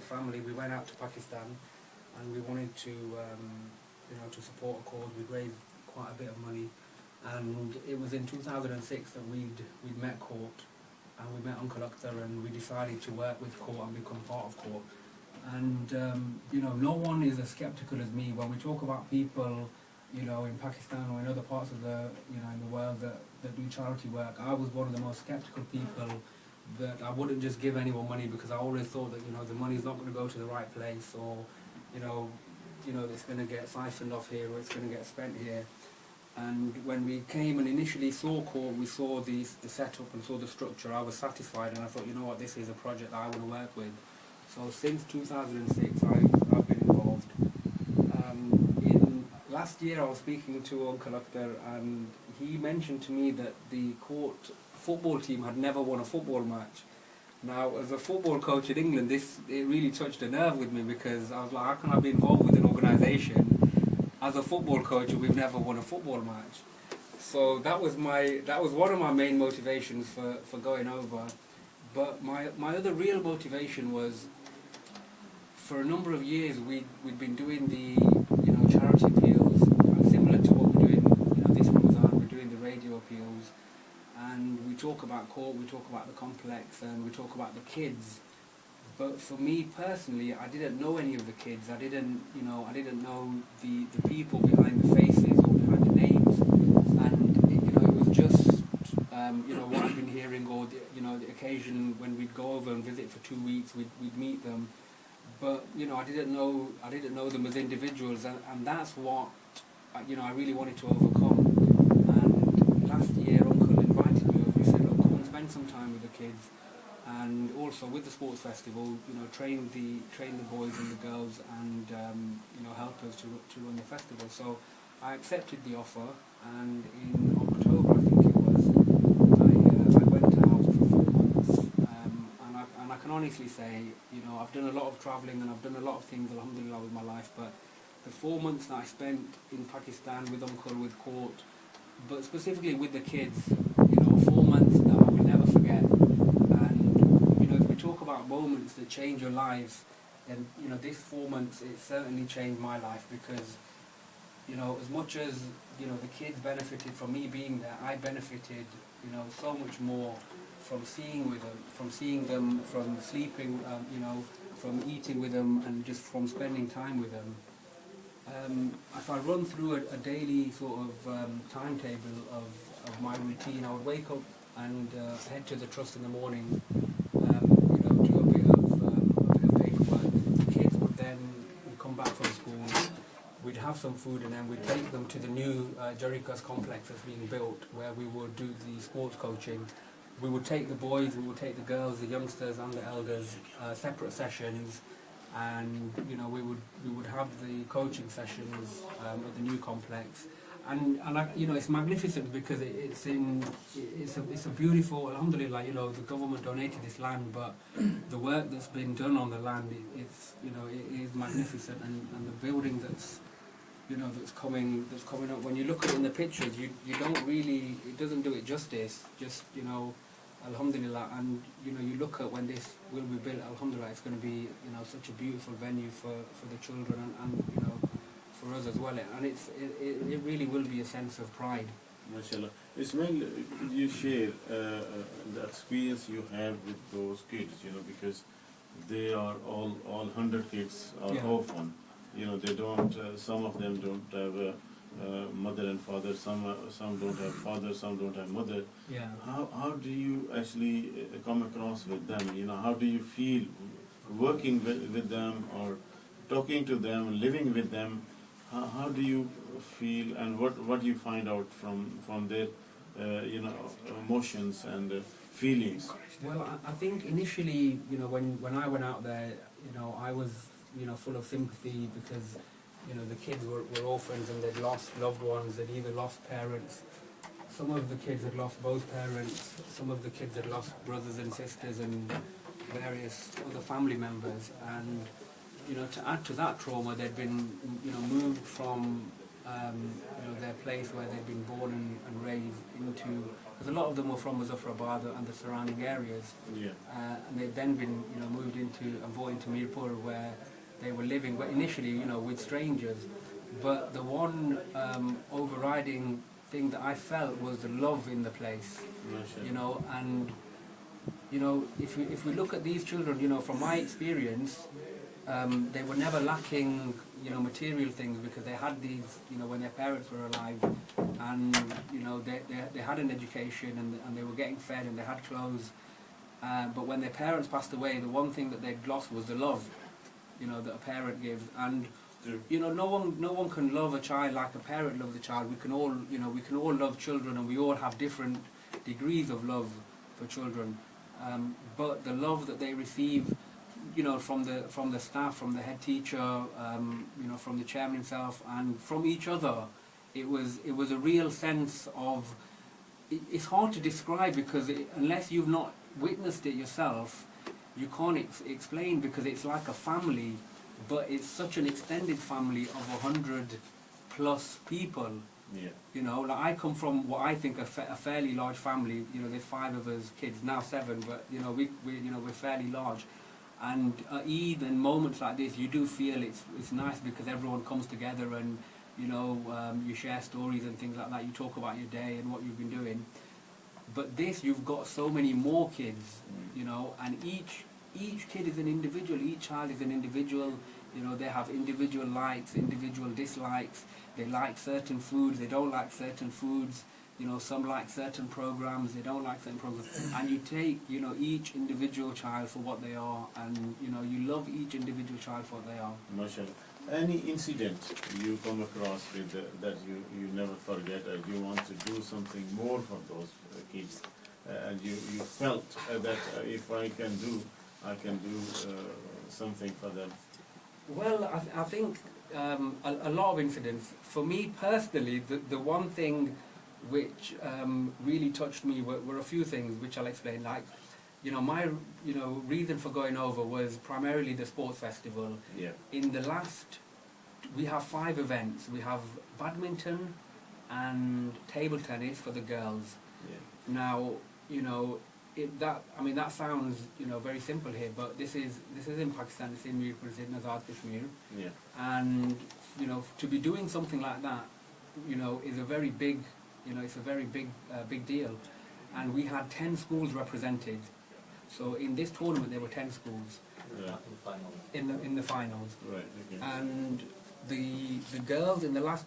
family, we went out to Pakistan, and we wanted to, to support a cause. We'd raised quite a bit of money, and it was in 2006 that we'd met Kort, and we met Uncle Akhtar, and we decided to work with Kort and become part of Kort. And no one is as skeptical as me when we talk about people, in Pakistan or in other parts of the, in the world that do charity work. I was one of the most skeptical people, that I wouldn't just give anyone money, because I always thought that, the money's not going to go to the right place, or, it's going to get siphoned off here, or it's going to get spent here. And when we came and initially saw Kort, we saw the setup and saw the structure, I was satisfied, and I thought, this is a project that I want to work with. So since 2006, I've been involved. Last year I was speaking to Uncle Akhtar, and he mentioned to me that the Kort football team had never won a football match. Now, as a football coach in England, it really touched a nerve with me, because I was like, how can I be involved with an organisation as a football coach and we've never won a football match? So that was one of my main motivations for going over. But my other real motivation was, for a number of years we'd been doing the charity appeals, similar to what we're doing this Ramadan. We're doing the radio appeals, and we talk about Kort, we talk about the complex, and we talk about the kids. But for me personally, I didn't know any of the kids. I didn't know the people behind the faces or behind the names, and it was just what I've been hearing, or the occasion when we'd go over and visit for 2 weeks, we'd meet them. But I didn't know them as individuals, and that's what I really wanted to overcome. And last year, Uncle invited me over. He said, "Look, come and spend some time with the kids, and also with the sports festival. Train the boys and the girls, and help us to run the festival." So I accepted the offer, and in October, I think it was, I went out for 4 months, and I can honestly say, I've done a lot of travelling and I've done a lot of things, alhamdulillah, with my life, but the 4 months that I spent in Pakistan with Uncle, with Kort, but specifically with the kids, 4 months that I will never forget. And if we talk about moments that change your lives, then this 4 months, it certainly changed my life, because as much as the kids benefited from me being there, I benefited so much more from seeing them, from sleeping, from eating with them, and just from spending time with them. If I run through a daily sort of timetable of my routine, I would wake up and head to the trust in the morning, do a bit of paperwork. The kids would then come back from school. We'd have some food, and then we'd take them to the new Jericho's complex that's being built, where we would do the sports coaching. We would take the boys, we would take the girls, the youngsters and the elders, separate sessions, and we would have the coaching sessions at the new complex, and it's magnificent, because it's a beautiful, alhamdulillah, the government donated this land, but the work that's been done on the land, it is magnificent, and the building that's coming up, when you look at it in the pictures, you don't really, it doesn't do it justice, just alhamdulillah. And you look at when this will be built, alhamdulillah, it's going to be such a beautiful venue for the children, and for us as well, and it really will be a sense of pride. MashaAllah. Ismail, could you share the experience you have with those kids, because they are all 100 kids are orphan. They don't, some of them don't have a mother and father, some don't have father, some don't have mother. Yeah. How do you actually come across with them? How do you feel working with them, or talking to them, living with them? How do you feel, and what do you find out from their emotions and feelings? Well, I think initially, when I went out there, I was full of sympathy, because the kids were orphans, and they'd lost loved ones, they'd either lost parents. Some of the kids had lost both parents, some of the kids had lost brothers and sisters and various other family members, and to add to that trauma, they'd been moved from their place where they'd been born and raised into because a lot of them were from Muzaffarabad and the surrounding areas, Yeah. and they've then been, moved into and brought into Mirpur, where they were living, but initially, with strangers. But the one overriding thing that I felt was the love in the place, and if we look at these children, from my experience, they were never lacking, material things, because they had these, when their parents were alive, and they had an education, and they were getting fed, and they had clothes. But when their parents passed away, the one thing that they'd lost was the love, that a parent gives. And no one can love a child like a parent loves a child. We can all love children, and we all have different degrees of love for children. But the love that they receive, from the staff, from the head teacher, from the chairman himself, and from each other, it was a real sense of. It's hard to describe, because unless you've not witnessed it yourself, you can't explain, because it's like a family, but it's such an extended family of 100+ people. Yeah. Like I come from what I think a fairly large family. There's 5 of us kids, now 7, but we're fairly large. And at Eid and moments like this, you do feel it's nice, because everyone comes together, and you share stories and things like that. You talk about your day and what you've been doing. But this, you've got so many more kids, and each kid is an individual. Each child is an individual. They have individual likes, individual dislikes. They like certain foods, they don't like certain foods. Some like certain programs, they don't like certain programs. And you take, each individual child for what they are, and, you love each individual child for what they are. MashaAllah. Any incident you come across with that you never forget, or you want to do something more for those kids, and you felt that if I can do something for them? Well, I think a lot of incidents. For me personally, the one thing which really touched me were a few things, which I'll explain. Like, my reason for going over was primarily the sports festival. Yeah. In the last, we have 5 events. We have badminton and table tennis for the girls. Yeah. Now, that sounds very simple here, but this is in Pakistan. It's in Mirpur, it's in Azad Kashmir. Yeah. And to be doing something like that, is a very big, it's a very big deal. And we had 10 schools represented. So in this tournament, there were 10 schools. Yeah. In the finals. Right. Okay. And the girls in the last